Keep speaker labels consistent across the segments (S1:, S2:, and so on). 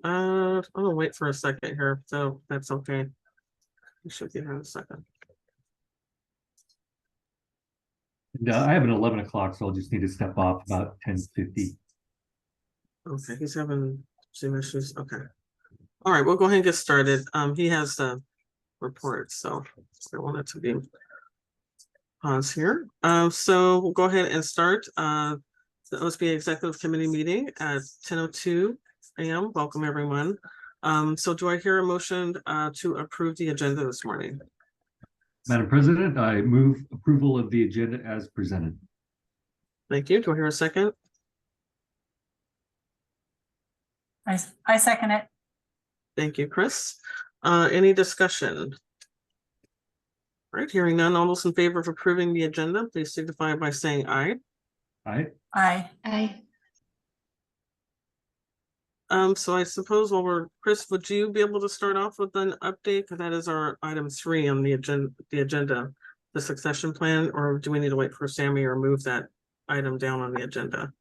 S1: I'm gonna wait for a second here, so that's okay. You should give him a second.
S2: And, I have an 11 o'clock, so I'll just need to step off about 10:50.
S1: Okay, he's having some issues. Okay. All right, we'll go ahead and get started. He has the report, so I want it to be pause here. So we'll go ahead and start the OSBA Executive Committee meeting at 10:02 a.m. Welcome, everyone. So do I hear a motion to approve the agenda this morning?
S2: Madam President, I move approval of the agenda as presented.
S1: Thank you. Do I hear a second?
S3: I second it.
S1: Thank you, Chris. Any discussion? All right, hearing none, all those in favor of approving the agenda, please signify by saying aye.
S2: Aye.
S3: Aye.
S4: Aye.
S1: So I suppose Chris, would you be able to start off with an update? Because that is our item 3 on the agenda, the succession plan, or do we need to wait for Sammy or move that item down on the agenda?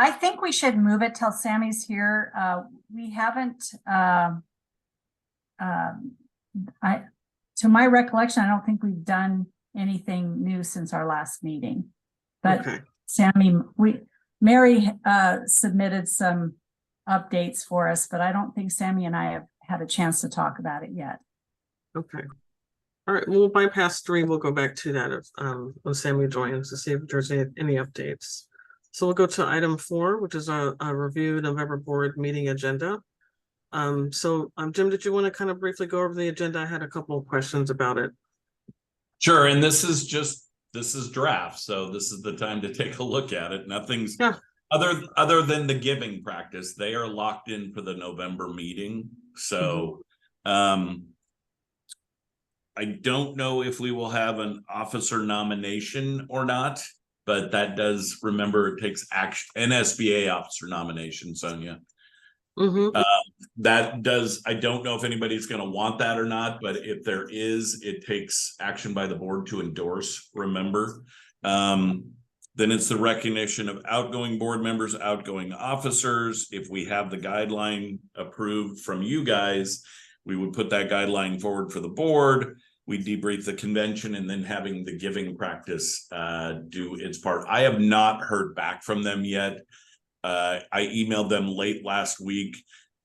S3: I think we should move it till Sammy's here. We haven't, to my recollection, I don't think we've done anything new since our last meeting. But
S1: okay.
S3: Sammy, Mary submitted some updates for us, but I don't think Sammy and I have had a chance to talk about it yet.
S1: Okay. All right, we'll bypass 3. We'll go back to that when Sammy joins to see if there's any updates. So we'll go to item 4, which is a review November board meeting agenda. Jim, did you want to kind of briefly go over the agenda? I had a couple of questions about it.
S5: Sure, and this is draft, so this is the time to take a look at it. Nothing's other than the giving practice. They are locked in for the November meeting. So I don't know if we will have an officer nomination or not, but that does, remember, it takes action, an SBA officer nomination, Sonia. That does, I don't know if anybody's going to want that or not, but if there is, it takes action by the board to endorse, remember. Then it's the recognition of outgoing board members, outgoing officers. If we have the guideline approved from you guys, we would put that guideline forward for the board. We debrief the convention, and then having the giving practice do its part. I have not heard back from them yet. I emailed them late last week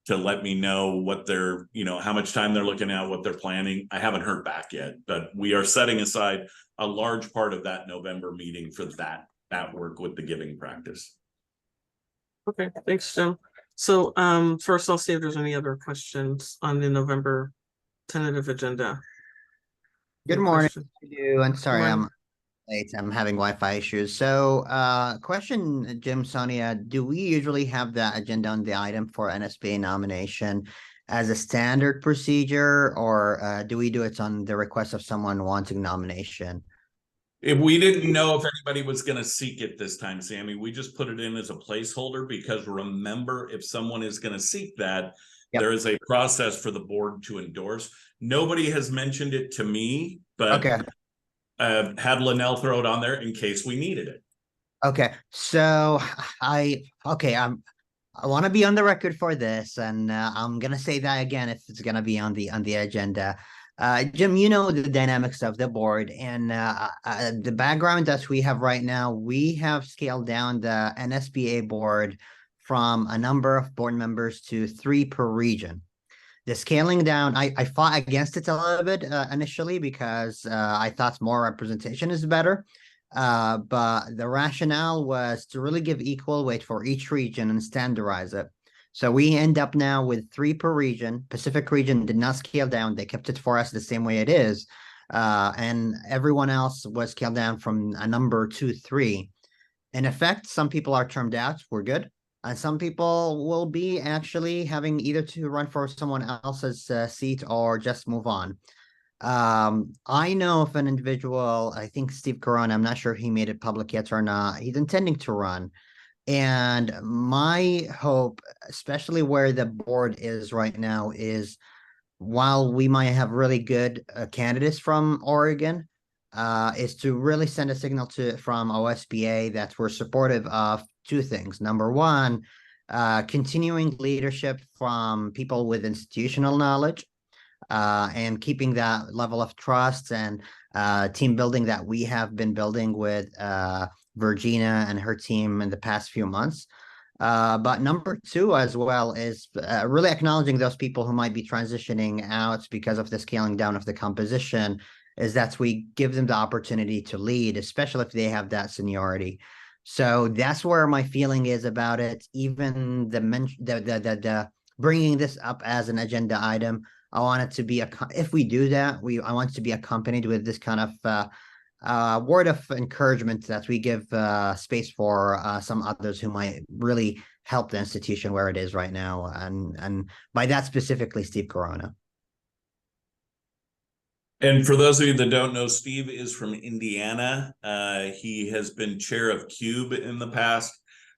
S5: to let me know what they're, how much time they're looking at, what they're planning. I haven't heard back yet, but we are setting aside a large part of that November meeting for that work with the giving practice.
S1: Okay, thanks, Jim. So first I'll see if there's any other questions on the November tentative agenda.
S6: Good morning to you, and sorry I'm late. I'm having Wi-Fi issues. So question, Jim, Sonia, do we usually have the agenda on the item for NSBA nomination as a standard procedure, or do we do it on the request of someone wanting nomination?
S5: If we didn't know if anybody was going to seek it this time, Sammy, we just put it in as a placeholder, because remember, if someone is going to seek that, there is a process for the board to endorse. Nobody has mentioned it to me, but had Linnell throw it on there in case we needed it. Okay.
S6: So I want to be on the record for this, and I'm going to say that again if it's going to be on the agenda. Jim, you know the dynamics of the board, and the background that we have right now, we have scaled down the NSBA board from a number of board members to 3 per region. The scaling down, I fought against it a little bit initially, because I thought more representation is better. But the rationale was to really give equal weight for each region and standardize it. So we end up now with 3 per region. Pacific region did not scale down. They kept it for us the same way it is. And everyone else was scaled down from a number to 3. In effect, some people are termed out. We're good. And some people will be actually having either to run for someone else's seat or just move on. I know of an individual, I think Steve Corona, I'm not sure if he made it public yet or not. He's intending to run. And my hope, especially where the board is right now, is while we might have really good candidates from Oregon, is to really send a signal from OSBA that we're supportive of 2 things. Number one, continuing leadership from people with institutional knowledge, and keeping that level of trust and team building that we have been building with Virginia and her team in the past few months. But number two as well is really acknowledging those people who might be transitioning out because of the scaling down of the composition, is that we give them the opportunity to lead, especially if they have that seniority. So that's where my feeling is about it. Even the bringing this up as an agenda item, I want it to be if we do that, I want it to be accompanied with this kind of word of encouragement that we give space for some others who might really help the institution where it is right now, and by that specifically Steve Corona.
S5: And for those of you that don't know, Steve is from Indiana. He has been chair of CUBE in the past.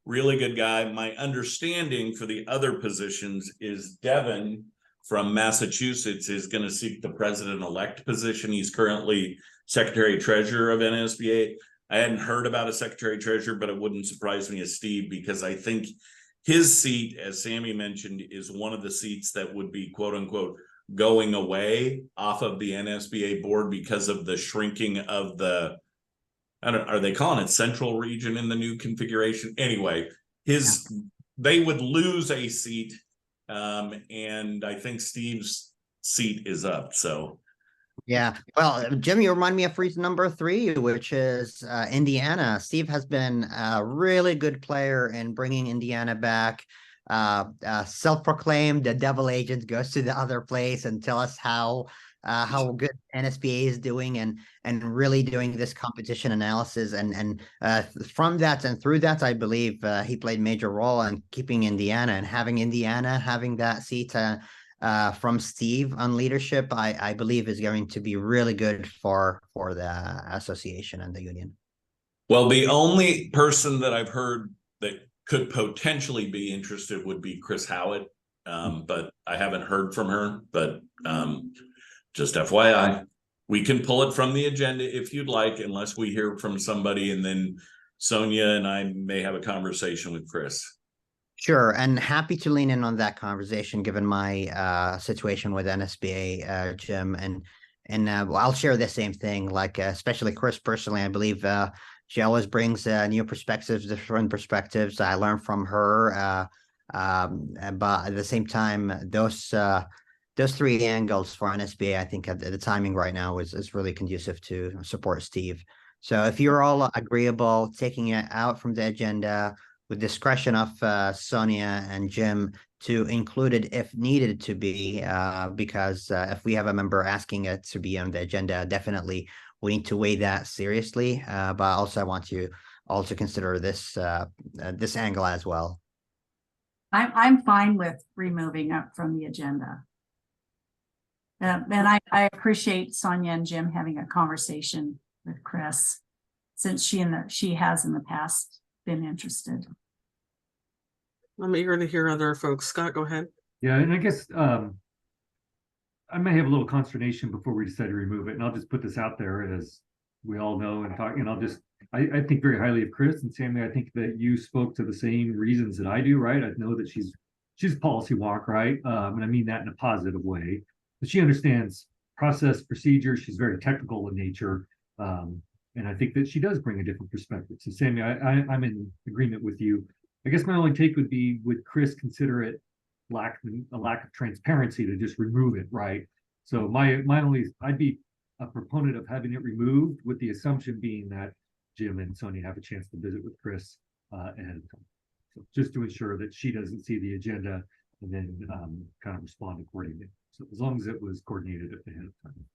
S5: Really good guy. My understanding for the other positions is Devin from Massachusetts is going to seek the president-elect position. He's currently secretary treasurer of NSBA. I hadn't heard about a secretary treasurer, but it wouldn't surprise me as Steve, because I think his seat, as Sammy mentioned, is one of the seats that would be quote unquote going away off of the NSBA board because of the shrinking of the, I don't, are they calling it central region in the new configuration? Anyway, they would lose a seat. And I think Steve's seat is up. So
S6: yeah, well, Jim, you remind me of reason number three, which is Indiana. Steve has been a really good player in bringing Indiana back. Self-proclaimed the devil agent, goes to the other place and tell us how good NSBA is doing, and really doing this competition analysis, and from that and through that, I believe he played major role in keeping Indiana and having that seat from Steve on leadership. I believe is going to be really good for the association and the union.
S5: well, the only person that I've heard that could potentially be interested would be Chris Howitt, but I haven't heard from her. But just FYI, we can pull it from the agenda if you'd like, unless we hear from somebody, and then Sonia and I may have a conversation with Chris.
S6: Sure, and happy to lean in on that conversation given my situation with NSBA, Jim, and I'll share the same thing. Like especially Chris personally, I believe she always brings new perspectives, different perspectives. I learn from her, but at the same time, those three angles for NSBA, I think at the timing right now is really conducive to support Steve. So if you're all agreeable, taking it out from the agenda with discretion of Sonia and Jim to include it if needed to be, because if we have a member asking it to be on the agenda, definitely we need to weigh that seriously. But also I want you all to consider this this angle as well.
S3: I'm fine with removing up from the agenda. And I appreciate Sonia and Jim having a conversation with Chris, since she has in the past been interested.
S1: I'm eager to hear other folks. Scott, go ahead.
S2: Yeah, and I guess I may have a little consternation before we decide to remove it, and I'll just put this out there as we all know and talk. And I think very highly of Chris and Sammy. I think that you spoke to the same reasons that I do, right? I know that she's a policy walk, right? And I mean that in a positive way. But she understands process, procedure. She's very technical in nature. And I think that she does bring a different perspective. So Sammy, I'm in agreement with you. I guess my only take would be, would Chris consider it a lack of transparency to just remove it, right? So I'd be a proponent of having it removed, with the assumption being that Jim and Sonia have a chance to visit with Chris ahead of time. So just to ensure that she doesn't see the agenda and then kind of respond accordingly. So as long as it was coordinated ahead of time.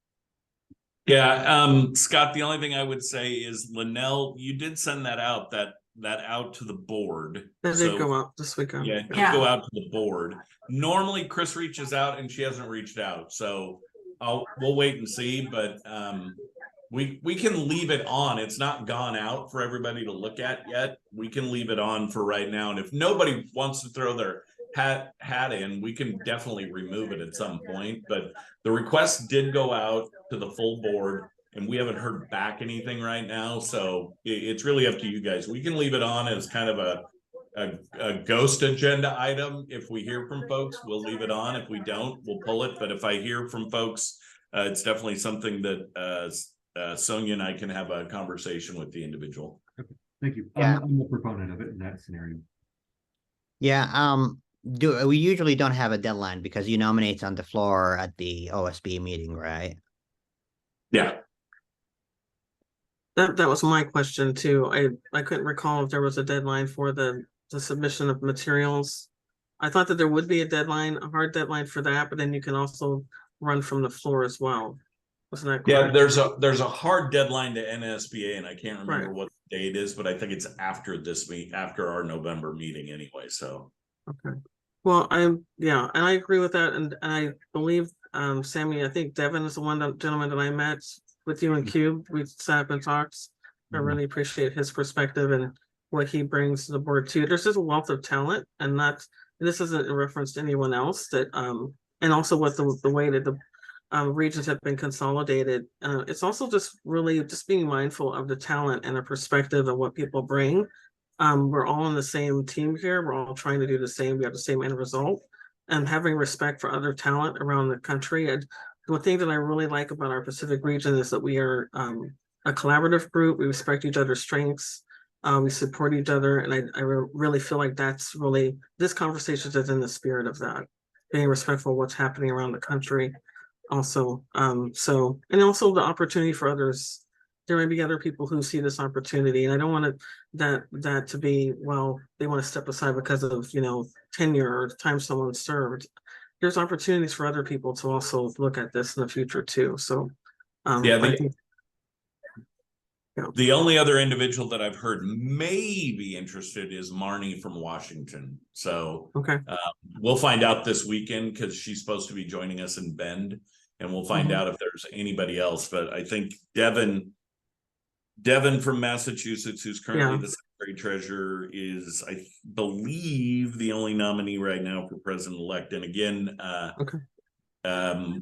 S5: Yeah, Scott, the only thing I would say is, Linnell, you did send that out to the board.
S1: That did go out this weekend.
S5: Yeah, it did go out to the board. Normally Chris reaches out and she hasn't reached out. So we'll wait and see, but we can leave it on. It's not gone out for everybody to look at yet. We can leave it on for right now. And if nobody wants to throw their hat in, we can definitely remove it at some point. But the request did go out to the full board, and we haven't heard back anything right now. So it's really up to you guys. We can leave it on as kind of a ghost agenda item. If we hear from folks, we'll leave it on. If we don't, we'll pull it. But if I hear from folks, it's definitely something that Sonia and I can have a conversation with the individual.
S2: Thank you.
S6: Yeah.
S2: I'm the proponent of it in that scenario.
S6: Yeah, we usually don't have a deadline because you nominate on the floor at the OSB meeting, right?
S5: Yeah.
S1: That was my question too. I couldn't recall if there was a deadline for the submission of materials. I thought that there would be a deadline, a hard deadline for that, but then you can also run from the floor as well. Wasn't that
S5: Yeah,
S1: correct?
S5: there's a hard deadline to NSBA, and I can't remember
S1: Right.
S5: what the date is, but I think it's after after our November meeting anyway. So
S1: Okay. Well, and I agree with that, and I believe Sammy, I think Devin is the gentleman that I met with you in Cube. We sat up and talked. I
S2: Mhm.
S1: really appreciate his perspective and what he brings to the board too. There's just a wealth of talent, and this isn't in reference to anyone else that and also with the way that the regions have been consolidated. It's also just really just being mindful of the talent and the perspective of what people bring. We're all on the same team here. We're all trying to do the same. We have the same end result, and having respect for other talent around the country. And one thing that I really like about our Pacific region is that we are a collaborative group. We respect each other's strengths. We support each other, and I really feel like that's really this conversation is in the spirit of that, being respectful of what's happening around the country. Also, and also the opportunity for others. There may be other people who see this opportunity, and I don't want that to be, well, they want to step aside because of tenure or time someone served. There's opportunities for other people to also look at this in the future too. So
S5: yeah,
S1: I think
S5: the only other individual that I've heard may be interested is Marnie from Washington. So
S1: okay.
S5: We'll find out this weekend because she's supposed to be joining us in Bend, and we'll find
S1: Mhm.
S5: out if there's anybody else. But I think Devin from Massachusetts, who's currently
S1: Yeah.
S5: the secretary treasurer, is, I believe, the only nominee right now for president-elect. And again,
S1: Okay.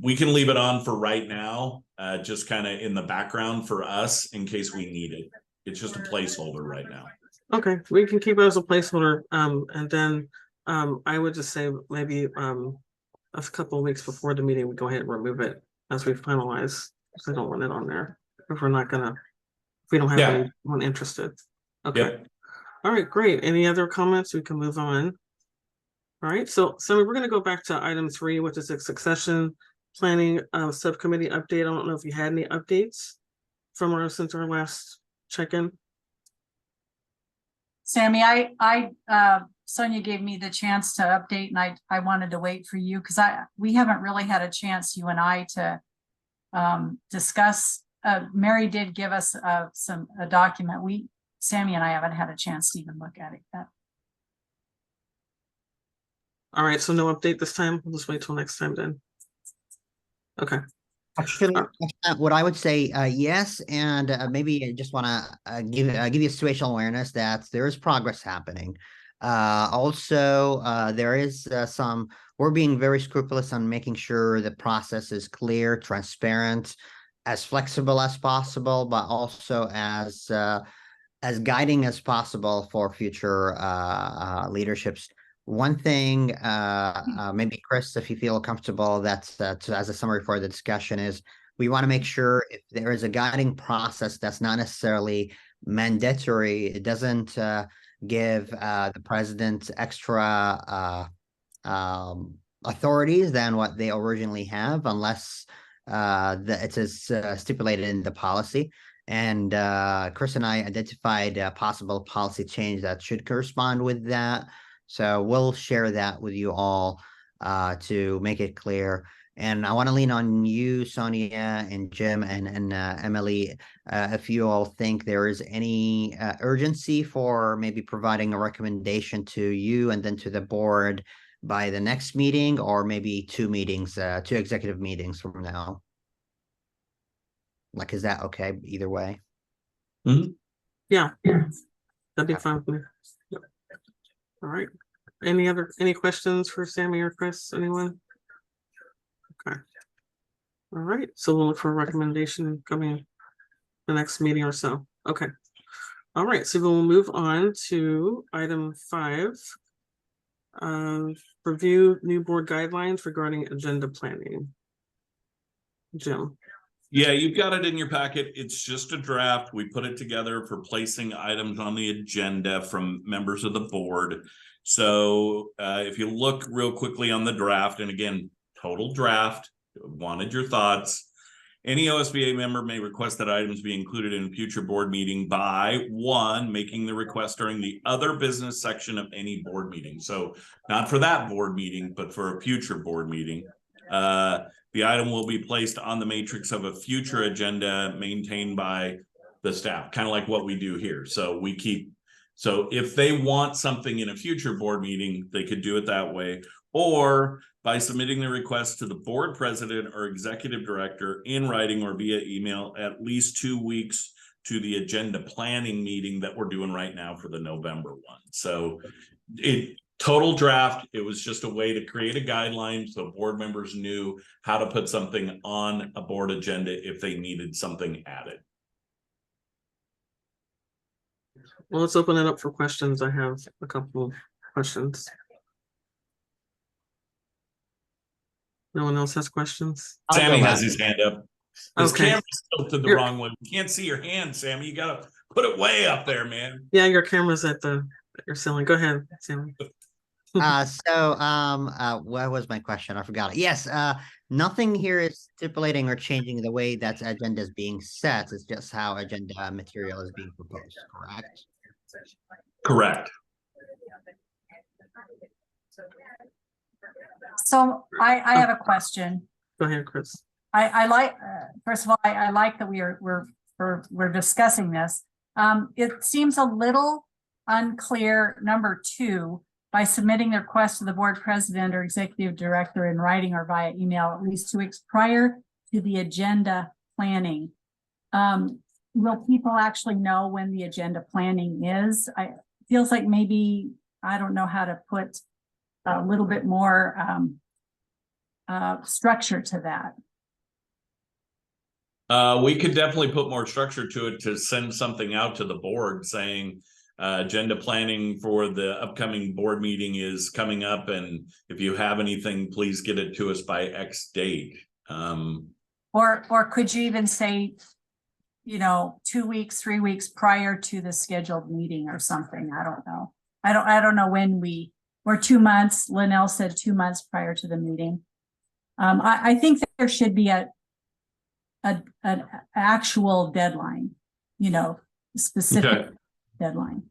S5: we can leave it on for right now, just kind of in the background for us in case we need it. It's just a placeholder right now.
S1: Okay, we can keep it as a placeholder. And then I would just say maybe a couple of weeks before the meeting, we go ahead and remove it as we finalize. Because I don't want it on there if we're not gonna, if we don't have
S5: Yeah.
S1: anyone interested. Okay.
S5: Yep.
S1: All right, great. Any other comments? We can move on. All right, so we're gonna go back to item 3, which is a succession planning subcommittee update. I don't know if you had any updates from since our last check-in.
S3: Sammy, Sonia gave me the chance to update, and I wanted to wait for you because we haven't really had a chance, you and I, to discuss. Mary did give us a document. Sammy and I haven't had a chance to even look at it yet.
S1: All right, so no update this time. We'll just wait till next time then. Okay.
S6: Actually, what I would say, yes, and maybe I just want to give you situational awareness that there is progress happening. Also, there is we're being very scrupulous on making sure the process is clear, transparent, as flexible as possible, but also as guiding as possible for future leaderships. One thing, maybe Chris, if you feel comfortable, that's as a summary for the discussion, is we want to make sure if there is a guiding process that's not necessarily mandatory, it doesn't give the president extra authorities than what they originally have, unless it is stipulated in the policy. And Chris and I identified a possible policy change that should correspond with that. So we'll share that with you all to make it clear. And I want to lean on you, Sonia and Jim and Emily, if you all think there is any urgency for maybe providing a recommendation to you and then to the board by the next meeting, or maybe 2 executive meetings from now. Like, is that okay either way?
S1: Yeah, that'd be fine with me. Yep. All right. Any questions for Sammy or Chris? Anyone? Okay. All right. So we'll look for a recommendation coming the next meeting or so. Okay. All right, so we'll move on to item 5. Review new board guidelines regarding agenda planning. Jim.
S5: Yeah, you've got it in your packet. It's just a draft. We put it together for placing items on the agenda from members of the board. So if you look real quickly on the draft, and again, total draft, wanted your thoughts. Any OSBA member may request that items be included in a future board meeting by 1, making the request during the other business section of any board meeting. So not for that board meeting, but for a future board meeting. The item will be placed on the matrix of a future agenda maintained by the staff, kind of like what we do here. So if they want something in a future board meeting, they could do it that way, or by submitting the request to the board president or executive director in writing or via email at least 2 weeks to the agenda planning meeting that we're doing right now for the November one. So total draft, it was just a way to create a guideline so board members knew how to put something on a board agenda if they needed something added.
S1: Well, let's open it up for questions. I have a couple of questions. No one else has questions?
S6: I'll
S5: Sammy
S6: go
S5: has
S6: back.
S5: his hand up. His
S1: Okay.
S5: camera's tilted the wrong way. We can't see your hand, Sammy. You gotta put it way up there, man.
S1: Yeah, your camera's at your ceiling. Go ahead, Sammy.
S6: What was my question? I forgot it. Yes, nothing here is stipulating or changing the way that agenda is being set. It's just how agenda material is being proposed, correct?
S5: Correct.
S3: So I have a question.
S1: Go ahead, Chris.
S3: I like, first of all, I like that we're discussing this. It seems a little unclear, number 2, by submitting the request to the board president or executive director in writing or via email at least 2 weeks prior to the agenda planning. Will people actually know when the agenda planning is? Feels like maybe, I don't know how to put a little bit more structure to that.
S5: We could definitely put more structure to it to send something out to the board saying agenda planning for the upcoming board meeting is coming up, and if you have anything, please get it to us by X date.
S3: Or could you even say, 2 weeks, 3 weeks prior to the scheduled meeting or something? I don't know. I don't know when or 2 months. Linnell said 2 months prior to the meeting. I think that there should be an actual deadline, specific deadline.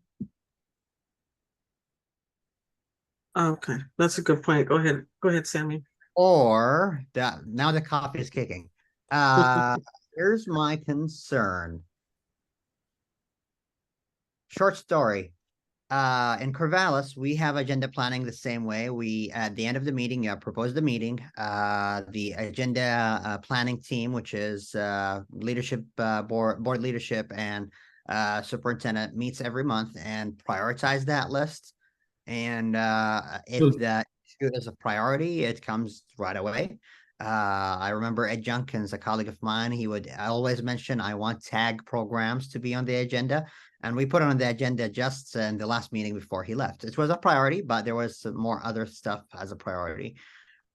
S1: Okay, that's a good point. Go ahead, Sammy.
S6: Or now the coffee is kicking. Here's my concern. Short story. In Corvallis, we have agenda planning the same way. We, at the end of the meeting, propose the meeting. The agenda planning team, which is leadership, board leadership and superintendent, meets every month and prioritize that list. And if that issue is a priority, it comes right away. I remember Ed Junkins, a colleague of mine, he would always mention, I want tag programs to be on the agenda. And we put it on the agenda just in the last meeting before he left. It was a priority, but there was some more other stuff as a priority.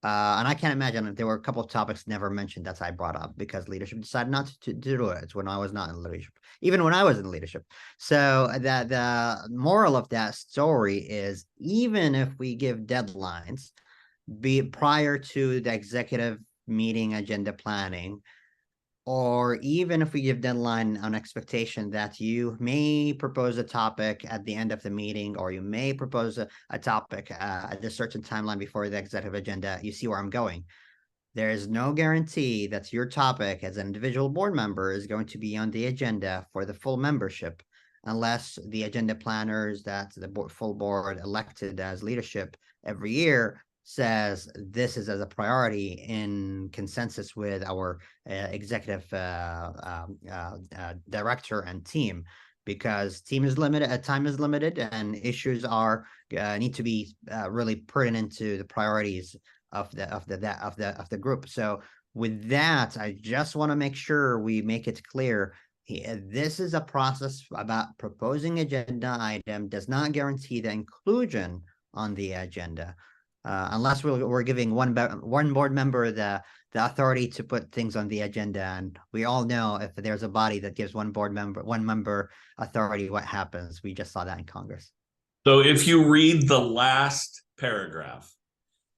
S6: And I can't imagine if there were a couple of topics never mentioned that I brought up because leadership decided not to do it when I was not in leadership, even when I was in leadership. So the moral of that story is, even if we give deadlines, be it prior to the executive meeting agenda planning, or even if we give deadline on expectation that you may propose a topic at the end of the meeting, or you may propose a topic at a certain timeline before the executive agenda, you see where I'm going. There is no guarantee that your topic as an individual board member is going to be on the agenda for the full membership, unless the agenda planners that the full board elected as leadership every year says this is as a priority in consensus with our executive director and team, because team is limited, time is limited, and issues are need to be really put into the priorities of the group. So with that, I just want to make sure we make it clear This is a process about proposing agenda item, does not guarantee the inclusion on the agenda. Unless we're giving one board member the authority to put things on the agenda, and we all know if there's a body that gives one member authority, what happens? We just saw that in Congress.
S5: So if you read the last paragraph,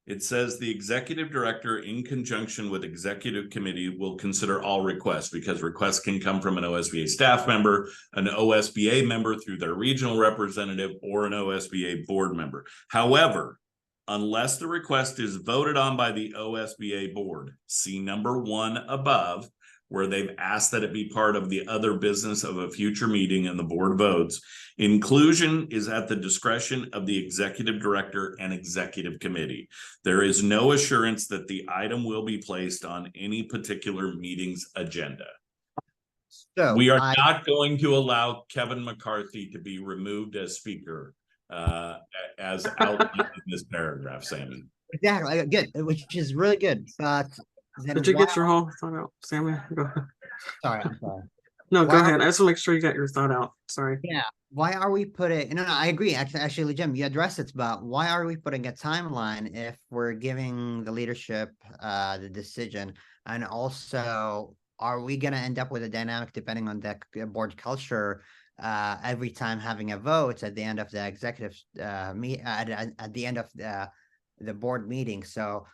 S5: it says the executive director in conjunction with executive committee will consider all requests, because requests can come from an OSBA staff member, an OSBA member through their regional representative, or an OSBA board member. However, unless the request is voted on by the OSBA board, see number 1 above, where they've asked that it be part of the other business of a future meeting and the board votes. Inclusion is at the discretion of the executive director and executive committee. There is no assurance that the item will be placed on any particular meeting's agenda.
S6: So
S5: We are not going to allow Kevin McCarthy to be removed as speaker, as outlined in this paragraph, Sammy.
S6: Exactly, good, which is really good, but then
S1: Did you
S6: why-
S1: get your whole thought out, Sammy? Go ahead.
S6: Sorry, I'm sorry.
S1: No, go
S6: Wow.
S1: ahead. I just want to make sure you got your thought out. Sorry.
S6: Yeah, why are we putting, no, I agree, actually, Jim, you addressed it, but why are we putting a timeline if we're giving the leadership the decision? And also, are we gonna end up with a dynamic depending on the board culture, every time having a vote at the end of the executive at the end of the board meeting? So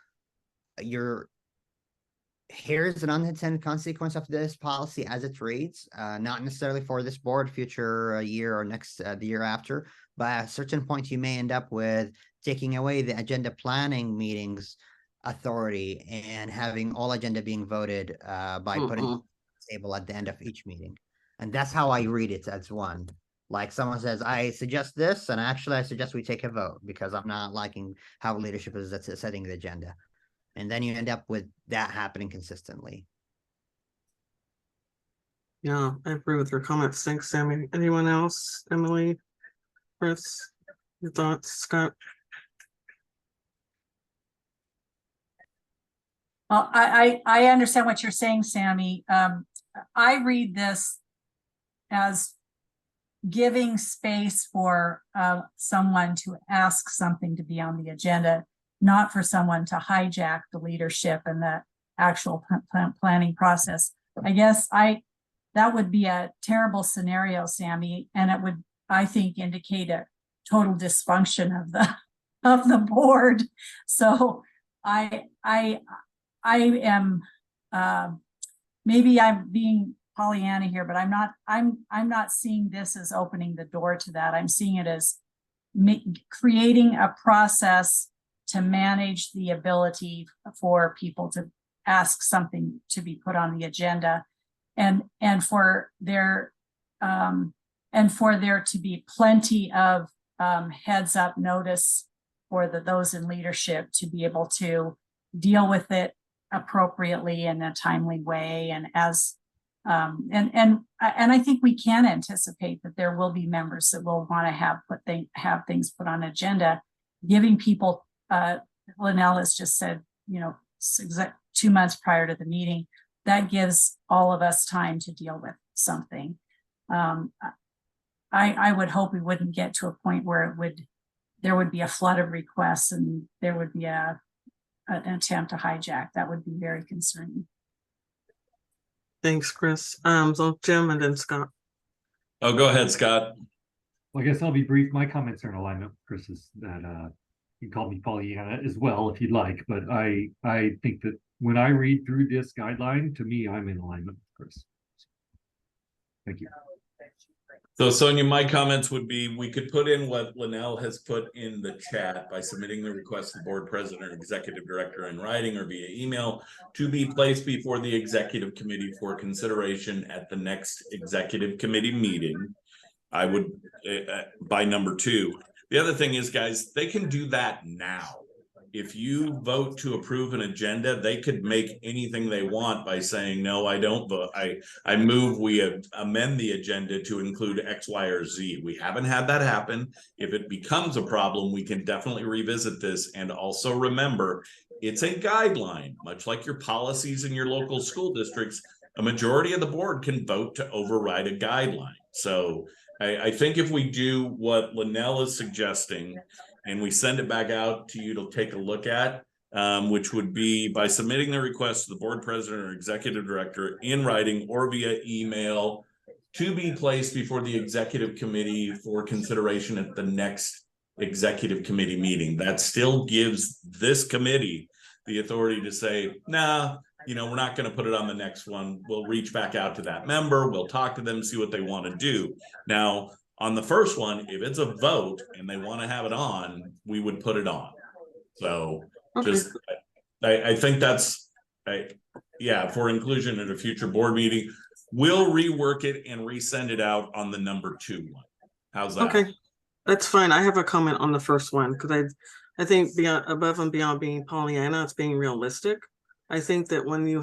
S6: here's an unintended consequence of this policy as it reads, not necessarily for this board, future year or next the year after, but at a certain point you may end up with taking away the agenda planning meetings authority and having all agenda being voted by putting
S1: Mm-mm.
S6: table at the end of each meeting. And that's how I read it as one. Like someone says, I suggest this, and actually I suggest we take a vote because I'm not liking how leadership is setting the agenda. And then you end up with that happening consistently.
S1: Yeah, I agree with your comments. Thanks, Sammy. Anyone else? Emily, Chris, your thoughts, Scott?
S3: Well, I understand what you're saying, Sammy. I read this as giving space for someone to ask something to be on the agenda, not for someone to hijack the leadership and the actual planning process. I guess that would be a terrible scenario, Sammy, and it would, I think, indicate a total dysfunction of the board. So I am maybe I'm being Pollyanna here, but I'm not seeing this as opening the door to that. I'm seeing it as creating a process to manage the ability for people to ask something to be put on the agenda, and for there to be plenty of heads up notice for those in leadership to be able to deal with it appropriately in a timely way, and as and I think we can anticipate that there will be members that will want to have things put on agenda, giving people. Linnell has just said, 2 months prior to the meeting. That gives all of us time to deal with something. I would hope we wouldn't get to a point where there would be a flood of requests and there would be an attempt to hijack. That would be very concerning.
S1: Thanks, Chris. So Jim and then Scott.
S5: Oh, go ahead, Scott.
S2: Well, I guess I'll be brief. My comments are in alignment with Chris's, that you can call me Pollyanna as well if you'd like, but I think that when I read through this guideline, to me, I'm in alignment with Chris. Thank you.
S5: So Sonia, my comments would be, we could put in what Linnell has put in the chat by submitting the request to the board president or executive director in writing or via email to be placed before the executive committee for consideration at the next executive committee meeting. I would, by number 2. The other thing is, guys, they can do that now. If you vote to approve an agenda, they could make anything they want by saying, no, I don't vote. I move we amend the agenda to include X, Y, or Z. We haven't had that happen. If it becomes a problem, we can definitely revisit this. And also remember, it's a guideline, much like your policies in your local school districts. a majority of the board can vote to override a guideline. So I think if we do what Linnell is suggesting and we send it back out to you to take a look at, which would be by submitting the request to the board president or executive director in writing or via email to be placed before the executive committee for consideration at the next executive committee meeting. That still gives this committee the authority to say, nah, you know, we're not going to put it on the next one. We'll reach back out to that member. We'll talk to them, see what they want to do. Now, on the first one, if it's a vote and they want to have it on, we would put it on. So just, I think that's, yeah, for inclusion in a future board meeting, we'll rework it and resend it out on the number 2 one. How's that?
S1: Okay, that's fine. I have a comment on the first one because I think beyond above and beyond being Pollyanna, it's being realistic. I think that when you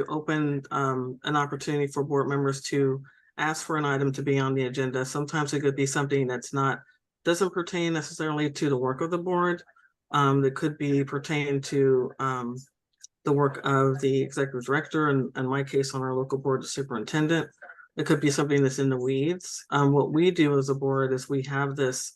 S1: open an opportunity for board members to ask for an item to be on the agenda, sometimes it could be something that's doesn't pertain necessarily to the work of the board. That could be pertain to the work of the executive director, and in my case on our local board, the superintendent. It could be something that's in the weeds. What we do as a board is we have this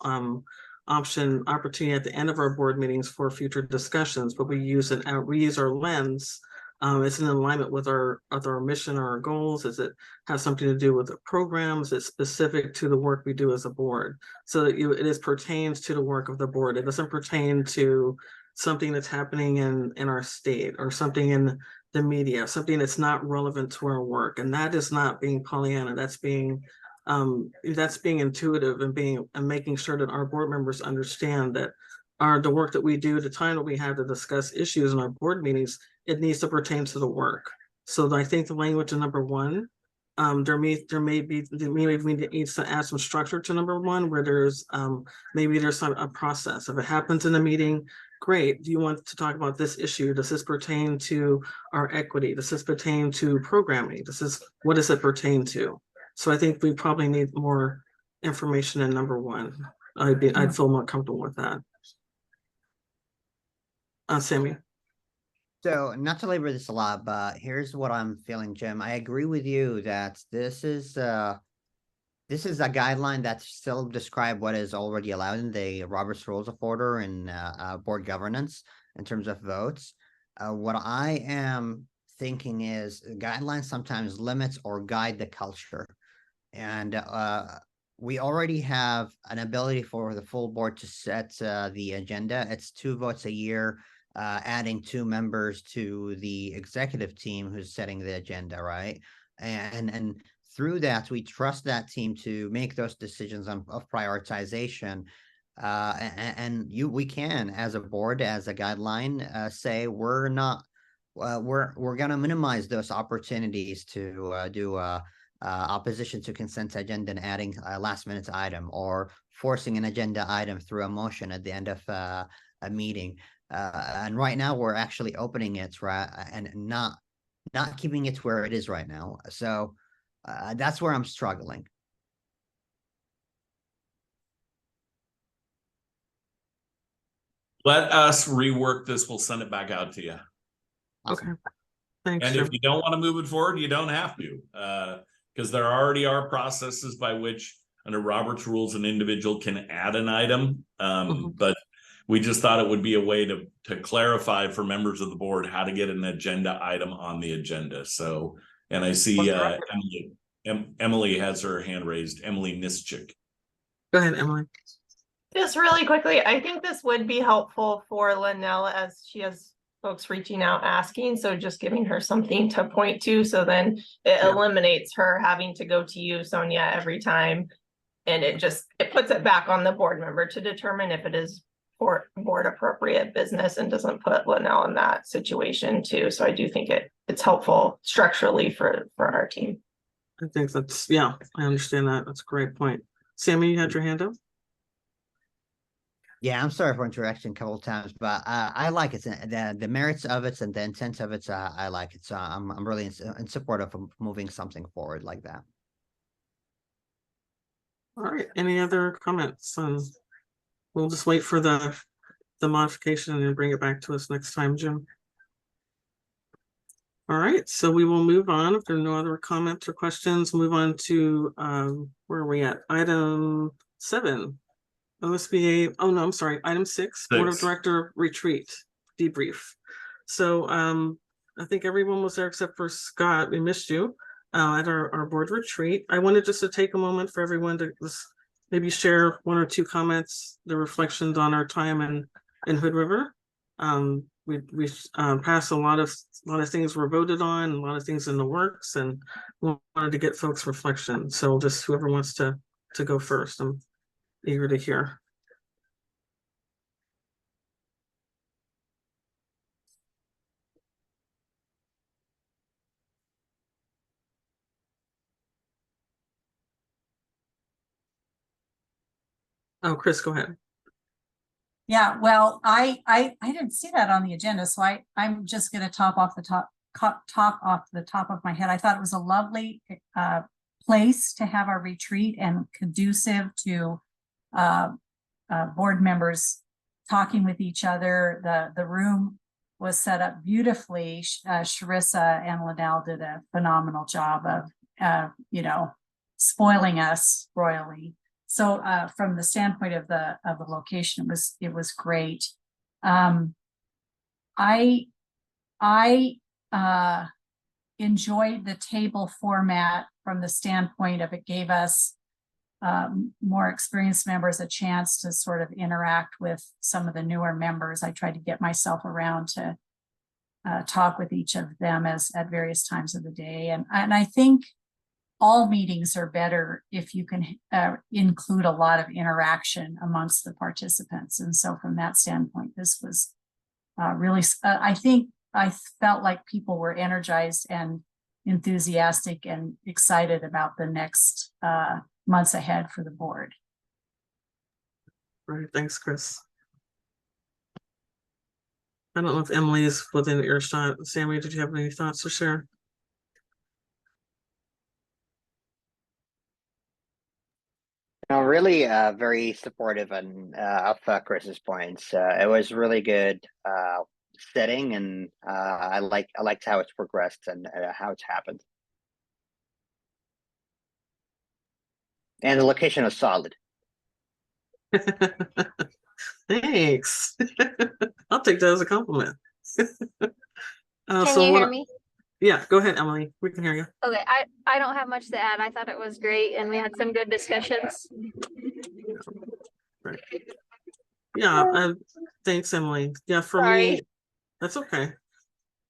S1: opportunity at the end of our board meetings for future discussions, but we use our lens. It's in alignment with our mission or our goals. Does it have something to do with the programs? It's specific to the work we do as a board. So that pertains to the work of the board. It doesn't pertain to something that's happening in our state or something in the media, something that's not relevant to our work. And that is not being Pollyanna. That's being intuitive and making sure that our board members understand that the work that we do, the time that we have to discuss issues in our board meetings, it needs to pertain to the work. So I think the language in number 1, we need to add some structure to number 1, where there's a process. If it happens in a meeting, great. Do you want to talk about this issue? Does this pertain to our equity? Does this pertain to programming? What does it pertain to? So I think we probably need more information in number 1. I'd feel more comfortable with that. Sammy.
S6: So not to labor this a lot, but here's what I'm feeling, Jim. I agree with you that this is a guideline that still describe what is already allowed in the Robert's Rules of Order and board governance in terms of votes. What I am thinking is guidelines sometimes limits or guide the culture. And we already have an ability for the full board to set the agenda. It's 2 votes a year, adding 2 members to the executive team who's setting the agenda, right? And through that, we trust that team to make those decisions of prioritization. We can, as a board, as a guideline, say we're going to minimize those opportunities to do opposition to consent agenda and adding a last minute item or forcing an agenda item through a motion at the end of a meeting. And right now we're actually opening it, right, and not keeping it where it is right now. So that's where I'm struggling.
S5: Let us rework this. We'll send it back out to you.
S1: Okay. Thanks.
S5: And if you don't want to move it forward, you don't have to, because there already are processes by which under Robert's rules, an individual can add an item. But we just thought it would be a way to clarify for members of the board how to get an agenda item on the agenda. So, and I see Emily has her hand raised. Emily Nischik.
S1: Go ahead, Emily.
S4: Just really quickly, I think this would be helpful for Linnell as she has folks reaching out asking. So just giving her something to point to. So then it eliminates her having to go to you, Sonia, every time. And it puts it back on the board member to determine if it is for board appropriate business and doesn't put Linnell in that situation too. So I do think it's helpful structurally for our team.
S1: I think that's, I understand that. That's a great point. Sammy, you had your hand up?
S6: Yeah, I'm sorry for interrupting a couple of times, but I like it. The merits of it and the intent of it, I like it. So I'm really in support of moving something forward like that.
S1: All right. Any other comments? We'll just wait for the modification and then bring it back to us next time, Jim. All right, so we will move on. If there are no other comments or questions, move on to, where are we at? Item 7. OSBA, oh no, I'm sorry, item 6, Board of
S5: 6.
S1: Director retreat debrief. So, I think everyone was there except for Scott. We missed you, at our board retreat. I wanted just to take a moment for everyone to just maybe share 1 or 2 comments, the reflections on our time in Hood River. We passed a lot of things were voted on, a lot of things in the works, and we wanted to get folks' reflection. So just whoever wants to go first, I'm eager to hear. Oh, Chris, go ahead.
S3: Yeah, well, I didn't see that on the agenda, so I'm just gonna talk off the top of my head. I thought it was a lovely place to have our retreat and conducive to board members talking with each other. The room was set up beautifully. Sharissa and Liddell did a phenomenal job of spoiling us royally. So from the standpoint of the location, it was great. I enjoyed the table format from the standpoint of it gave us more experienced members a chance to sort of interact with some of the newer members. I tried to get myself around to talk with each of them at various times of the day, and I think all meetings are better if you can include a lot of interaction amongst the participants. And so from that standpoint, this was really, I felt like people were energized and enthusiastic and excited about the next months ahead for the board.
S1: All right, thanks, Chris. I don't know if Emily is within earshot. Sammy, did you have any thoughts to share?
S6: Really very supportive and of Chris's points. It was really good setting, and I liked how it's progressed and how it's happened. And the location was solid.
S1: Thanks. I'll take that as a compliment.
S7: Can you hear me?
S1: Yeah, go ahead, Emily. We can hear you.
S7: Okay, I don't have much to add. I thought it was great and we had some good discussions.
S1: Right. Yeah, thanks, Emily. Yeah, for me, that's okay.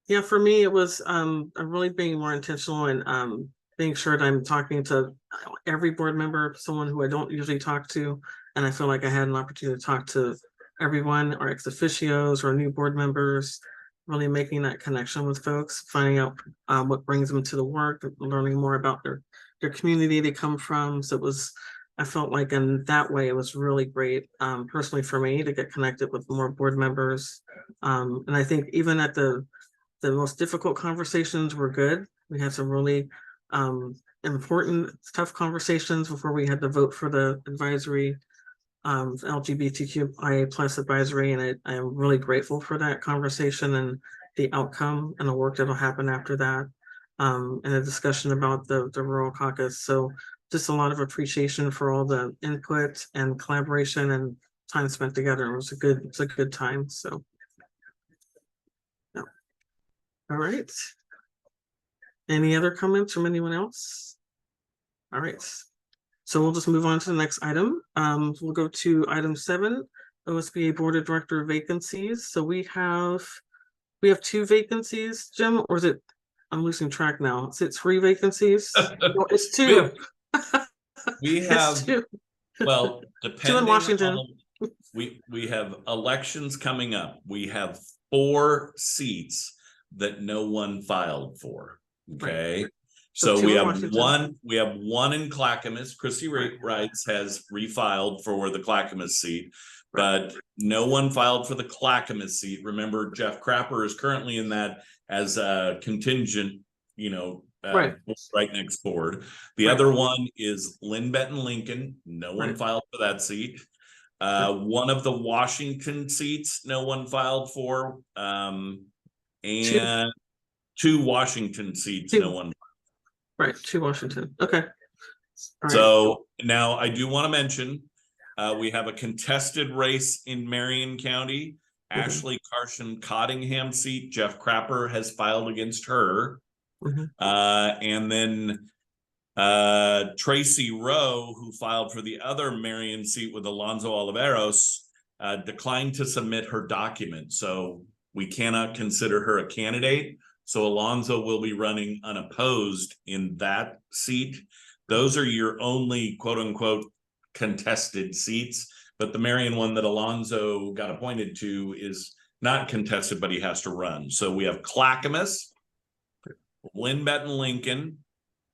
S1: Yeah, for me, it was I'm really being more intentional and being sure that I'm talking to every board member, someone who I don't usually talk to, and I feel like I had an opportunity to talk to everyone, or ex officios or new board members, really making that connection with folks, finding out what brings them to the work, learning more about their community they come from. So I felt like in that way, it was really great personally for me to get connected with more board members. And I think even at the most difficult conversations were good. We had some really important, tough conversations before we had to vote for the advisory, LGBTQIA plus advisory. And I am really grateful for that conversation and the outcome and the work that'll happen after that. And a discussion about the rural caucus. So just a lot of appreciation for all the input and collaboration and time spent together. It was a good time. So. All right. Any other comments from anyone else? All right. So we'll just move on to the next item. We'll go to item 7, OSBA Board of Director vacancies. So we have 2 vacancies, Jim, or is it? I'm losing track now. Is it 3 vacancies? No, it's 2.
S5: We have
S1: 2.
S5: Well,
S1: 2 in
S5: depending
S1: Washington.
S5: on, we have elections coming up. We have 4 seats that no one filed for. Okay.
S1: Right.
S5: So
S1: So
S5: we
S1: 2 in
S5: have
S1: Washington.
S5: we have 1 in Clackamas. Chrissy Wrights has refiled for the Clackamas seat, but no one filed for the Clackamas seat. Remember, Jeff Crapper is currently in that as a contingent, right next board. The other one is Lynn Benton Lincoln. No one filed for that seat. One of the Washington seats, no one filed for. And 2 Washington seats,
S1: Two.
S5: no one.
S1: Right, to Washington. Okay. All right.
S5: So now I do want to mention, we have a contested race in Marion County. Ashley Carson Cottingham seat, Jeff Crapper has filed against her. And then Tracy Rowe, who filed for the other Marion seat with Alonzo Oliveros, declined to submit her document. So we cannot consider her a candidate. So Alonzo will be running unopposed in that seat. Those are your only quote unquote contested seats. But the Marion one that Alonzo got appointed to is not contested, but he has to run. So we have Clackamas, Lynbet and Lincoln,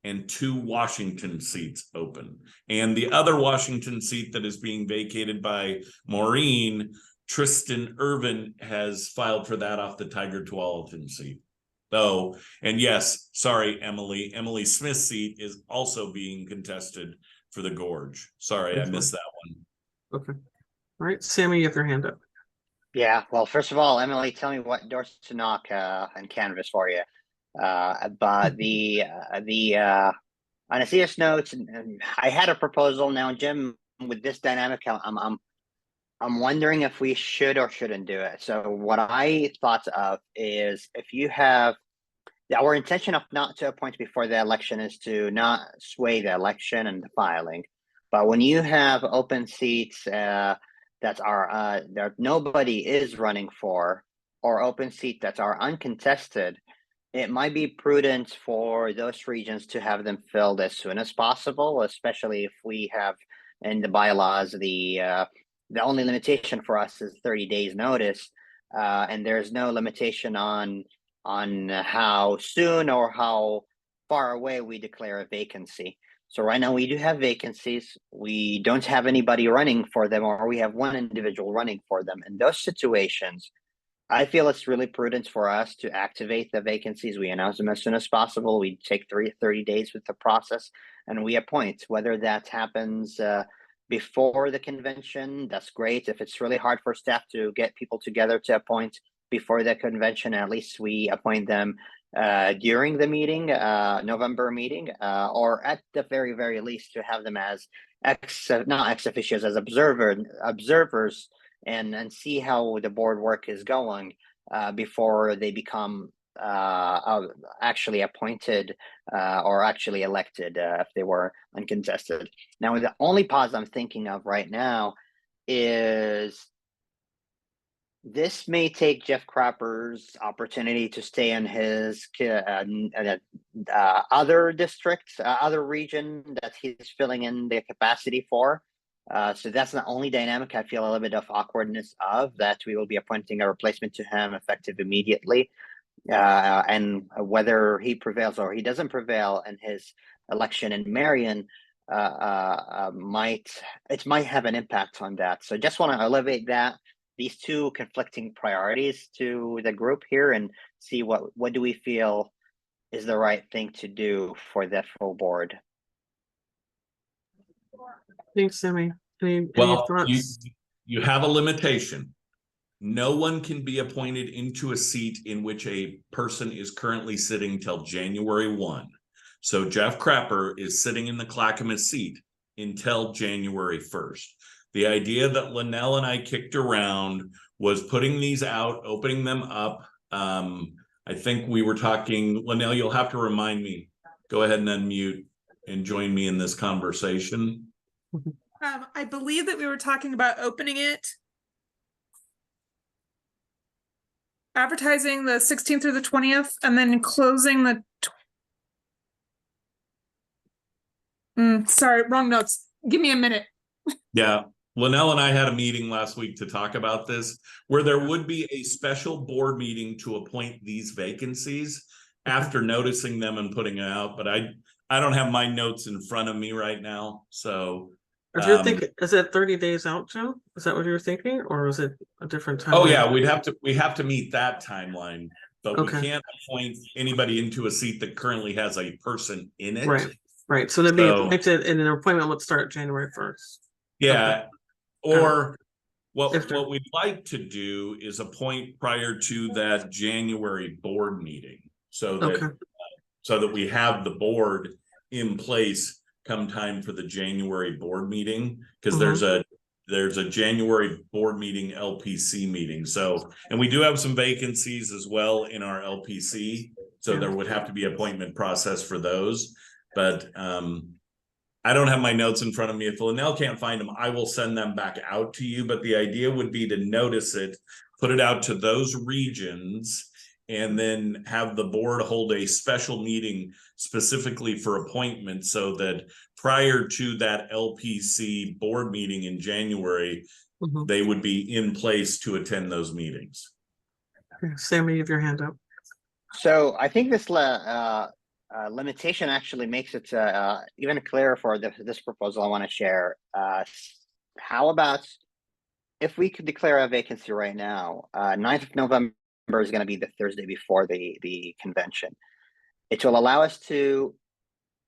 S5: and 2 Washington seats open. And the other Washington seat that is being vacated by Maureen, Tristan Irvin has filed for that off the Tiger Tualatin seat. Oh, and yes, sorry, Emily Smith's seat is also being contested for the Gorge. Sorry, I missed that one.
S1: Okay. All right, Sammy, you have your hand up.
S6: Yeah, well, first of all, Emily, tell me what doors to knock on canvas for you. But on a serious note, I had a proposal. Now, Jim, with this dynamic, I'm wondering if we should or shouldn't do it. So what I thought of is, if you have our intention of not to appoint before the election is to not sway the election and the filing. But when you have open seats that are that nobody is running for, or open seats that are uncontested, it might be prudent for those regions to have them filled as soon as possible, especially if we have in the bylaws the only limitation for us is 30 days notice, and there's no limitation on how soon or how far away we declare a vacancy. So right now we do have vacancies. We don't have anybody running for them, or we have one individual running for them. In those situations, I feel it's really prudent for us to activate the vacancies. We announce them as soon as possible. We take 30 days with the process, and we appoint. Whether that happens before the convention, that's great. If it's really hard for staff to get people together to appoint before the convention, at least we appoint them during the meeting, November meeting, or at the very least to have them as not ex officios, as observers, and see how the board work is going before they become actually appointed or actually elected if they were uncontested. Now, the only pause I'm thinking of right now is this may take Jeff Crapper's opportunity to stay in his other districts, other region that he's filling in the capacity for. So that's the only dynamic I feel a little bit of awkwardness of, that we will be appointing a replacement to him effective immediately. And whether he prevails or he doesn't prevail in his election in Marion might have an impact on that. So just want to elevate these two conflicting priorities to the group here and see what do we feel is the right thing to do for the full board.
S1: Thanks, Sammy. Any
S5: Well,
S1: thoughts?
S5: you have a limitation. No one can be appointed into a seat in which a person is currently sitting till January 1. So Jeff Crapper is sitting in the Clackamas seat until January 1st. The idea that Linnell and I kicked around was putting these out, opening them up. I think we were talking, Linnell, you'll have to remind me. Go ahead and unmute and join me in this conversation.
S8: I believe that we were talking about opening it, advertising the 16th through the 20th, and then closing the. Sorry, wrong notes. Give me a minute.
S5: Yeah. Linnell and I had a meeting last week to talk about this, where there would be a special board meeting to appoint these vacancies after noticing them and putting it out. But I don't have my notes in front of me right now. So
S1: If you're thinking, is it 30 days out, Joe? Is that what you were thinking, or is it a different time?
S5: Oh yeah, we have to meet that timeline, but
S1: Okay.
S5: we can't appoint anybody into a seat that currently has a person in it.
S1: Right. So they'd be appointed, and an appointment would start January 1st.
S5: Yeah.
S1: Okay.
S5: Or what
S1: After.
S5: we'd like to do is appoint prior to that January board meeting. so that
S1: Okay.
S5: we have the board in place come time for the January board meeting, because there's a January board meeting LPC meeting. So, and we do have some vacancies as well in our LPC. So there would have to be appointment process for those. But I don't have my notes in front of me. If Linnell can't find them, I will send them back out to you. But the idea would be to notice it, put it out to those regions, and then have the board hold a special meeting specifically for appointments, so that prior to that LPC board meeting in January, they would be in place to attend those meetings.
S1: Okay. Sammy, you have your hand up.
S6: So I think this limitation actually makes it even clearer for this proposal I want to share. How about if we could declare a vacancy right now? 9th of November is going to be the Thursday before the convention. It will allow us to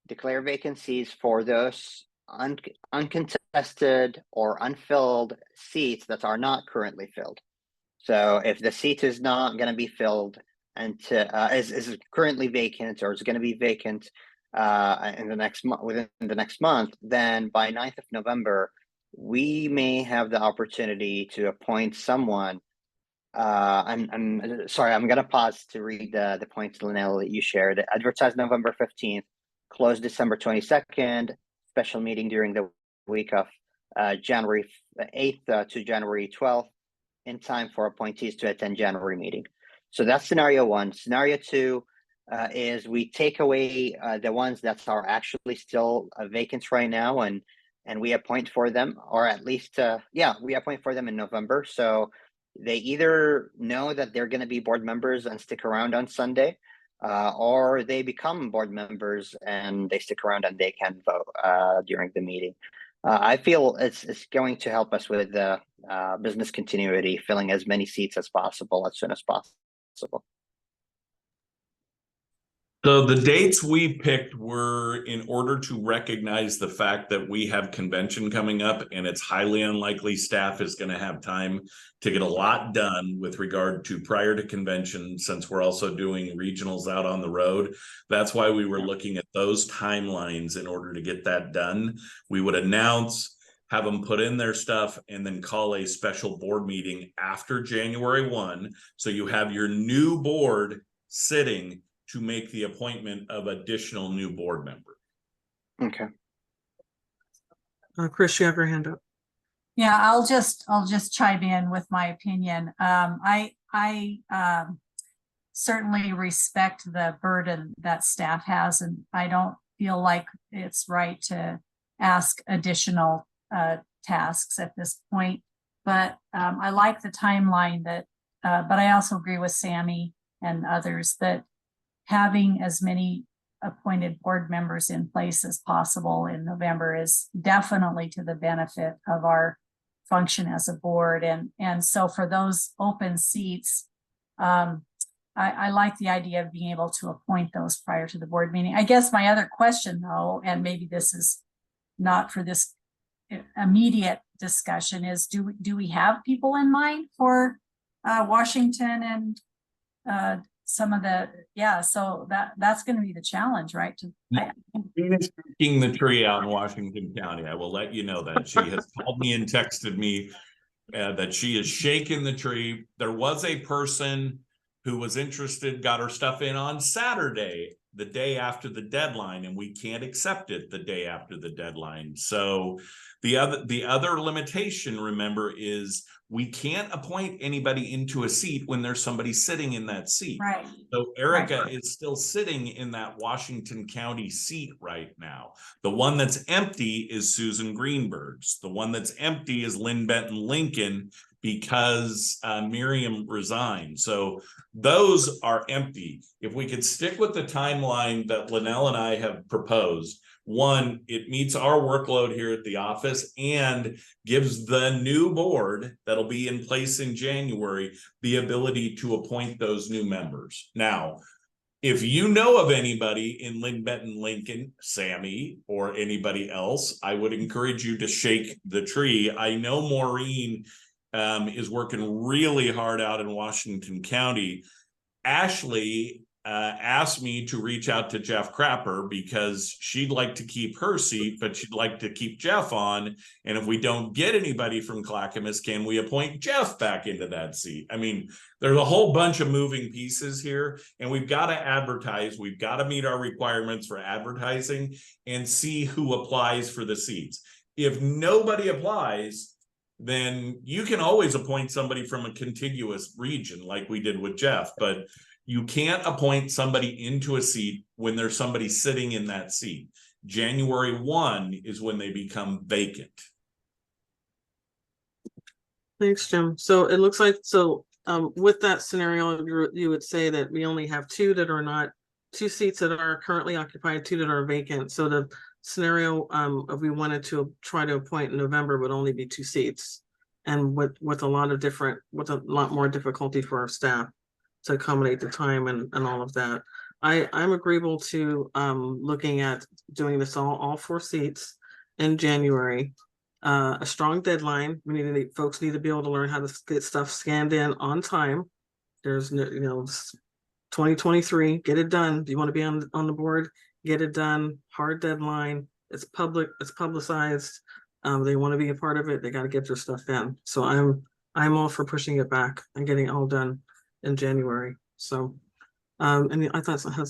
S6: declare vacancies for those uncontested or unfilled seats that are not currently filled. So if the seat is not going to be filled and is currently vacant, or is going to be vacant in the next month, within the next month, then by 9th of November, we may have the opportunity to appoint someone. I'm sorry, I'm going to pause to read the points, Linnell, that you shared. Advertised November 15th, closed December 22nd, special meeting during the week of January 8th to January 12th, in time for appointees to attend January meeting. So that's scenario one. Scenario two is we take away the ones that are actually still vacant right now, and we appoint for them, or at least we appoint for them in November. So they either know that they're going to be board members and stick around on Sunday, or they become board members and they stick around and they can vote during the meeting. I feel it's going to help us with business continuity, filling as many seats as possible as soon as possible.
S5: So the dates we picked were in order to recognize the fact that we have convention coming up, and it's highly unlikely staff is going to have time to get a lot done with regard to prior to convention, since we're also doing regionals out on the road. That's why we were looking at those timelines in order to get that done. We would announce, have them put in their stuff, and then call a special board meeting after January 1. So you have your new board sitting to make the appointment of additional new board member.
S6: Okay.
S1: Chris, you have your hand up.
S3: Yeah, I'll just chime in with my opinion. I certainly respect the burden that staff has, and I don't feel like it's right to ask additional tasks at this point. But I like the timeline that, but I also agree with Sammy and others that having as many appointed board members in place as possible in November is definitely to the benefit of our function as a board. And so for those open seats, I like the idea of being able to appoint those prior to the board meeting. I guess my other question though, and maybe this is not for this immediate discussion, is do we have people in mind for Washington and some of the, so that's going to be the challenge, right?
S5: Shaking the tree out in Washington County. I will let you know that she has called me and texted me that she is shaking the tree. There was a person who was interested, got her stuff in on Saturday, the day after the deadline, and we can't accept it the day after the deadline. So the other limitation, remember, is we can't appoint anybody into a seat when there's somebody sitting in that seat.
S3: Right.
S5: So Erica is still sitting in that Washington County seat right now. The one that's empty is Susan Greenberg's. The one that's empty is Lynn Benton Lincoln, because Miriam resigned. So those are empty. If we could stick with the timeline that Linnell and I have proposed, one, it meets our workload here at the office and gives the new board that'll be in place in January the ability to appoint those new members. Now, if you know of anybody in Lynn Benton Lincoln, Sammy, or anybody else, I would encourage you to shake the tree. I know Maureen is working really hard out in Washington County. Ashley asked me to reach out to Jeff Crapper because she'd like to keep her seat, but she'd like to keep Jeff on. And if we don't get anybody from Clackamas, can we appoint Jeff back into that seat? I mean, there's a whole bunch of moving pieces here, and we've got to advertise. We've got to meet our requirements for advertising and see who applies for the seats. If nobody applies, then you can always appoint somebody from a contiguous region like we did with Jeff, but you can't appoint somebody into a seat when there's somebody sitting in that seat. January 1 is when they become vacant.
S1: Thanks, Jim. So it looks like, with that scenario, you would say that we only have two seats that are currently occupied, two that are vacant. So the scenario, if we wanted to try to appoint in November, would only be 2 seats. And with a lot more difficulty for our staff to accommodate the time and all of that. I'm agreeable to looking at doing this all 4 seats in January. A strong deadline. Folks need to be able to learn how to get stuff scanned in on time. There's no, 2023, get it done. Do you want to be on the board? Get it done. Hard deadline. It's public, it's publicized. They want to be a part of it, they got to get their stuff in. So I'm all for pushing it back and getting it all done in January. So, and I thought I had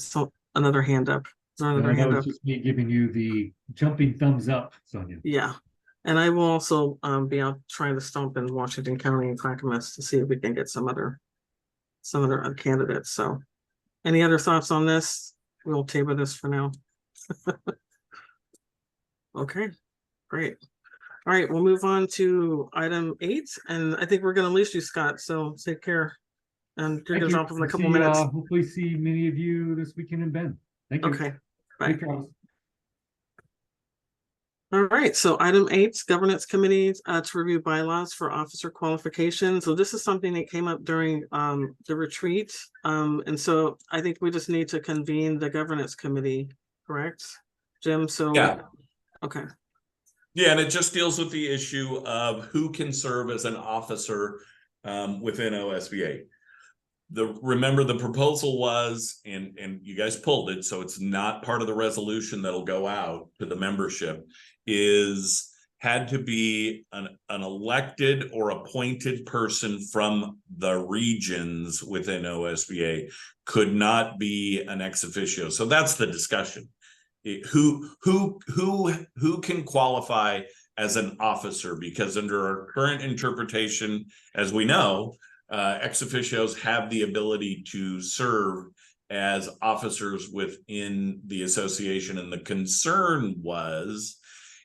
S1: another hand up. Is there another hand
S2: That
S1: up?
S2: was just me giving you the jumping thumbs up, Sonia.
S1: Yeah. And I will also be out trying to stomp in Washington County and Clackamas to see if we can get some other candidates. So any other thoughts on this? We'll table this for now. Okay, great. All right, we'll move on to item 8, and I think we're going to lose you, Scott. So take care, and you're going to drop off in a couple minutes.
S2: Hopefully, see many of you this weekend in Bend. Thank you.
S1: Okay, bye.
S2: Safe travels.
S1: All right, so item 8, governance committee to review bylaws for officer qualifications. So this is something that came up during the retreat, and so I think we just need to convene the governance committee, correct, Jim? So
S5: Yeah.
S1: Okay.
S5: Yeah, and it just deals with the issue of who can serve as an officer within OSBA. Remember the proposal was, and you guys pulled it, so it's not part of the resolution that'll go out to the membership, had to be an elected or appointed person from the regions within OSBA, could not be an ex officio. So that's the discussion. Who can qualify as an officer, because under our current interpretation, as we know, ex officios have the ability to serve as officers within the association. And the concern was,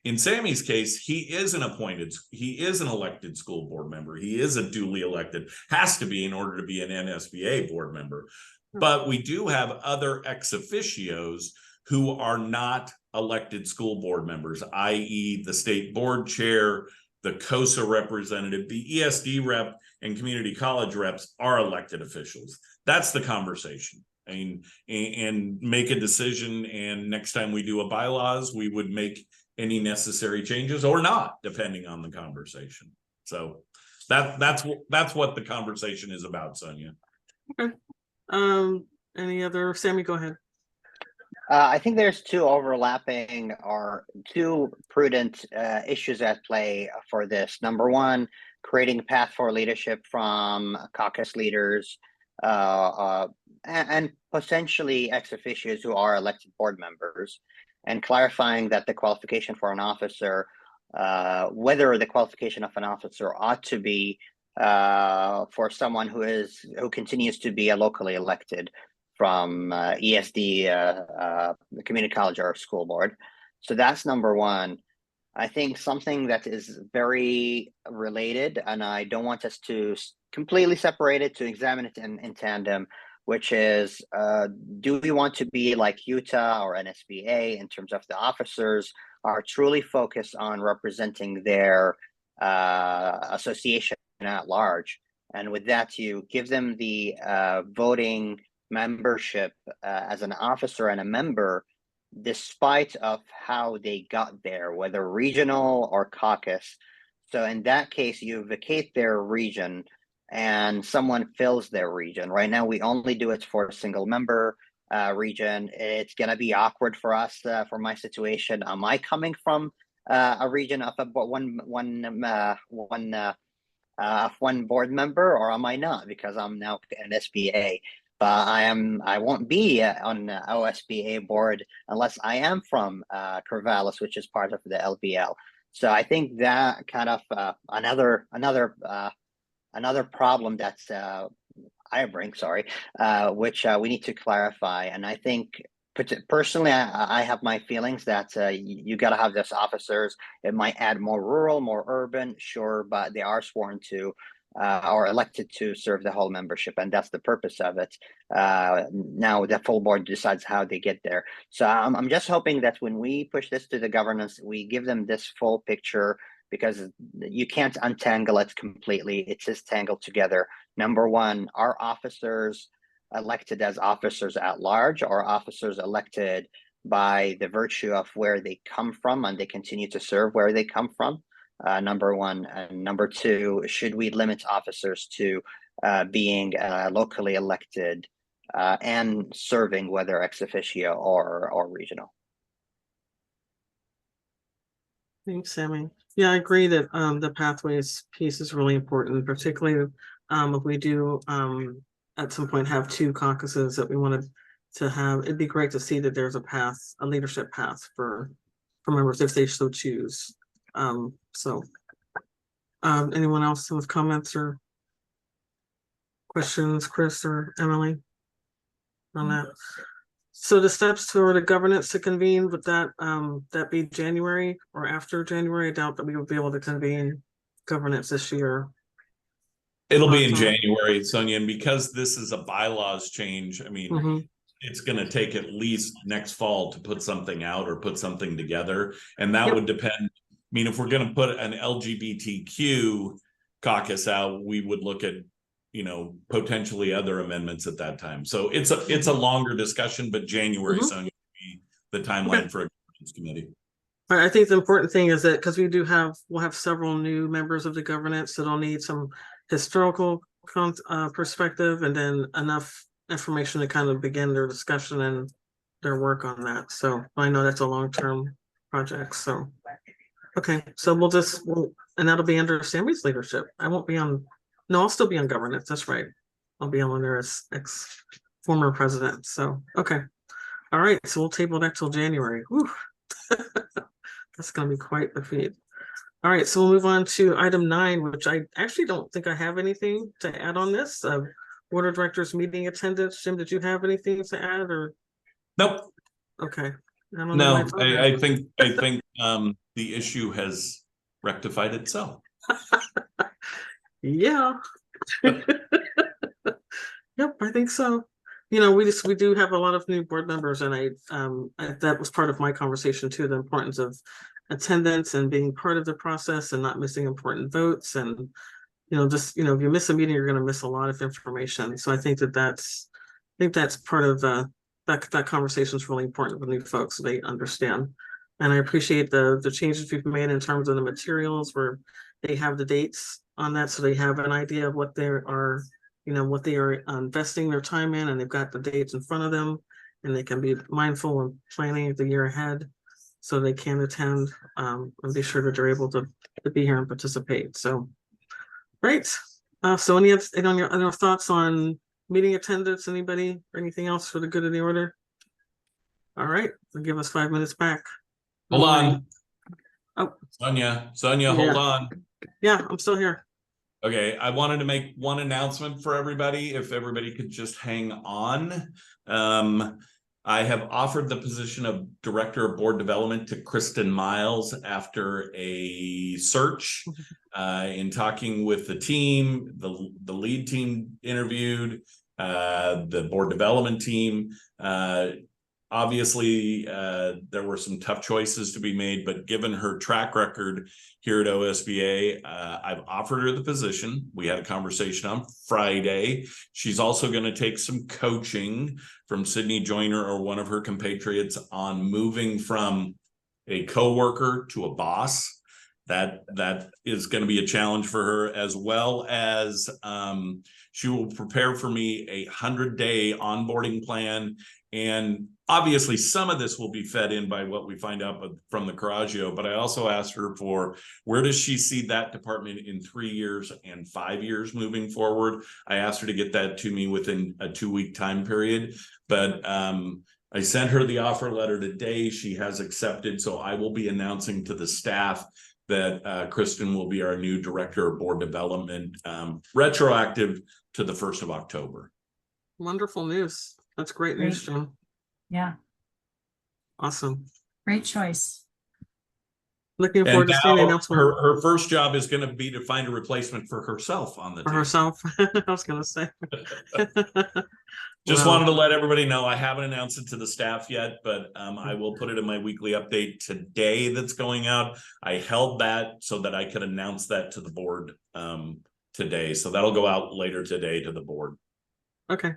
S5: in Sammy's case, he is an elected school board member. He is a duly elected, has to be in order to be an NSBA board member. But we do have other ex officios who are not elected school board members, i.e. the state board chair, the COSA representative, the ESD rep, and community college reps are elected officials. That's the conversation. And make a decision, and next time we do a bylaws, we would make any necessary changes or not, depending on the conversation. So that's what the conversation is about, Sonia.
S1: Okay. Any other, Sammy, go ahead.
S6: I think there's 2 overlapping or 2 prudent issues at play for this. Number 1, creating a path for leadership from caucus leaders and potentially ex officios who are elected board members, and clarifying that the qualification for an officer, whether the qualification of an officer ought to be for someone who continues to be a locally elected from ESD, the community college or school board. So that's number 1. I think something that is very related, and I don't want us to completely separate it, to examine it in tandem, which is, do we want to be like Utah or NSBA in terms of the officers are truly focused on representing their association at large? And with that, you give them the voting membership as an officer and a member, despite of how they got there, whether regional or caucus. So in that case, you vacate their region and someone fills their region. Right now, we only do it for a single member region. It's gonna be awkward for us for my situation. Am I coming from a region of one board member, or am I not, because I'm now an SBA? But I won't be on the OSBA board unless I am from Corvallis, which is part of the LBL. So I think that kind of another problem that's I bring, sorry, which we need to clarify. And I think personally, I have my feelings that you got to have those officers. It might add more rural, more urban, sure, but they are sworn to or elected to serve the whole membership, and that's the purpose of it. Now the full board decides how they get there. So I'm just hoping that when we push this to the governance, we give them this full picture, because you can't untangle it completely. It's just tangled together. Number one, are officers elected as officers at large, or officers elected by the virtue of where they come from and they continue to serve where they come from? Number one. And number two, should we limit officers to being locally elected and serving, whether ex officio or regional?
S1: Thanks, Sammy. Yeah, I agree that the pathways piece is really important, particularly if we do at some point have two caucuses that we wanted to have. It'd be great to see that there's a path, a leadership path for members if they so choose. Anyone else with comments or questions, Chris or Emily, on that? So the steps toward the governance to convene, would that be January or after January? I doubt that we will be able to convene governance this year.
S5: It'll be in January, Sonia, and because this is a bylaws change, I mean, it's going to take at least next fall to put something out or put something together, and that would depend. I mean, if we're going to put an LGBTQ caucus out, we would look at, you know, potentially other amendments at that time. So it's a longer discussion, but January is going to be the timeline for a governance committee.
S1: I think the important thing is that because we'll have several new members of the governance that'll need some historical perspective, and then enough information to kind of begin their discussion and their work on that. So I know that's a long-term project. So okay, so and that'll be under Sammy's leadership. I won't be on. No, I'll still be on governance. That's right. I'll be on there as former president. So, okay. All right. So we'll table that till January. Whew. That's going to be quite the feat. All right. So we'll move on to item 9, which I actually don't think I have anything to add on this. Board of Directors meeting attendance. Jim, did you have anything to add or?
S5: Nope.
S1: Okay.
S5: I think the issue has rectified itself.
S1: Yeah. Yep, I think so. You know, we do have a lot of new board members, and that was part of my conversation too, the importance of attendance and being part of the process and not missing important votes. And, you know, just, you know, if you miss a meeting, you're going to miss a lot of information. So I think that's part of that conversation is really important with new folks, so they understand. And I appreciate the changes we've made in terms of the materials, where they have the dates on that, so they have an idea of what they are investing their time in, and they've got the dates in front of them, and they can be mindful of planning the year ahead so they can attend and be sure that they're able to be here and participate. So great. So any other thoughts on meeting attendance? Anybody or anything else for the good of the order? All right, we'll give us 5 minutes back.
S5: Hold on.
S1: Oh,
S5: Sonia, hold on.
S1: Yeah, I'm still here.
S5: Okay, I wanted to make one announcement for everybody. If everybody could just hang on. I have offered the position of Director of Board Development to Kristen Miles after a search. In talking with the team, the lead team interviewed, the board development team. Obviously, there were some tough choices to be made, but given her track record here at OSBA, I've offered her the position. We had a conversation on Friday. She's also going to take some coaching from Sydney Joyner or one of her compatriots on moving from a coworker to a boss. that is going to be a challenge for her, as well as she will prepare for me a 100-day onboarding plan. And obviously some of this will be fed in by what we find out from the Coraggio, but I also asked her for where does she see that department in 3 years and 5 years moving forward. I asked her to get that to me within a 2-week time period, but I sent her the offer letter today. She has accepted, so I will be announcing to the staff that Kristen will be our new director of board development, retroactive to the 1st of October.
S1: Wonderful news. That's great news, Jim.
S3: Yeah,
S1: Awesome.
S3: great choice.
S1: Looking
S5: And
S1: forward to seeing the
S5: now
S1: announcement
S5: her first job is going to be to find a replacement for herself on the
S1: for
S5: team.
S1: herself. I was gonna say.
S5: Just
S1: Wow.
S5: wanted to let everybody know I haven't announced it to the staff yet, but I will put it in my weekly update today that's going out. I held that so that I could announce that to the board today. So that'll go out later today to the board.
S1: Okay,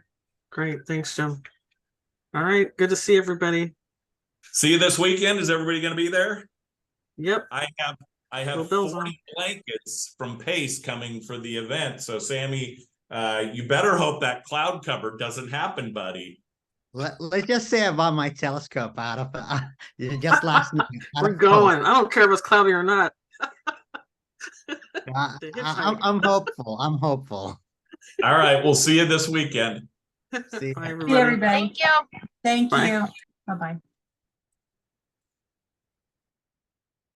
S1: great. Thanks, Jim. All right, good to see everybody.
S5: See you this weekend. Is everybody going to be there?
S1: Yep.
S5: I have
S1: Well, Bill's
S5: 40
S1: on.
S5: blankets from Pace coming for the event. So Sammy, you better hope that cloud cover doesn't happen, buddy.
S6: Let's just say about my telescope out of just last night. out
S1: We're
S6: of
S1: going. I don't care if it's cloudy or not.
S6: hope.
S1: The
S6: I'm hopeful. I'm hopeful.
S5: All right, we'll see you this weekend.
S6: See
S1: Bye,
S6: ya.
S1: everybody.
S3: See everybody.
S7: Thank you.
S3: Thank
S1: Bye.
S3: you. Bye-bye.